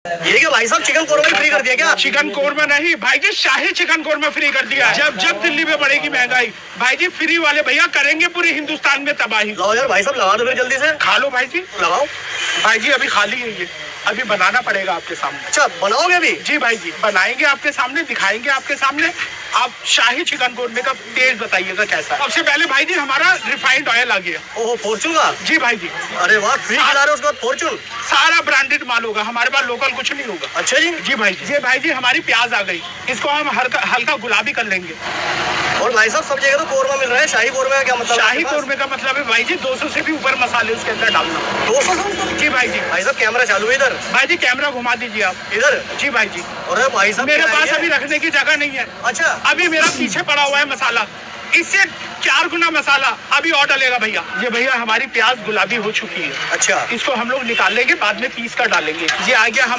ये क्या भाई साहब चिकन कोरमा फ्री कर दिया क्या? चिकन कोरमा नहीं भाई जी, शाही चिकन कोरमा फ्री कर दिया। जब दिल्ली में बढ़ेगी महंगाई भाई जी, फ्री वाले भैया करेंगे पूरे हिंदुस्तान में तबाही। लाओ यार भाई साहब, लगा दो फिर जल्दी से। खा लो भाई जी, लगाओ भाई जी। अभी खाली है ये, अभी बनाना पड़ेगा आपके सामने। अच्छा बनाओगे अभी? जी भाई जी, बनाएंगे आपके सामने, दिखाएंगे आपके सामने। आप शाही चिकन कोरमे का टेस्ट बताइएगा कैसा है। सबसे पहले भाई जी हमारा रिफाइंड ऑयल आ गया। ओहो, फॉर्चून का? जी भाई जी। अरे वाह, फ्री खिला रहे हो उसके बाद फॉर्चून? सारा ब्रांडेड माल होगा हमारे पास, लोकल कुछ नहीं होगा। अच्छा जी। जी भाई जी। ये भाई जी हमारी प्याज आ गई, इसको हम हल्का गुलाबी कर लेंगे। और भाई साहब सब जगह तो कोरमा मिल रहा है, शाही कोरमा का क्या मतलब? शाही कोरमे का मतलब है भाई जी 200 से भी ऊपर मसाले उसके अंदर डालना। 200 से ऊपर? जी भाई जी। भाई साहब कैमरा चालू है इधर। भाई जी कैमरा घुमा दीजिए आप इधर। जी भाई जी। अरे भाई साहब मेरे क्या पास है अभी रखने की जगह नहीं है। अच्छा। अभी मेरा पीछे पड़ा हुआ है मसाला, इससे 4 गुना मसाला अभी और डलेगा भैया। ये भैया हमारी प्याज गुलाबी हो चुकी है। अच्छा, इसको हम लोग निकाल लेंगे, बाद में पीस कर डालेंगे। ये आ गया हमारा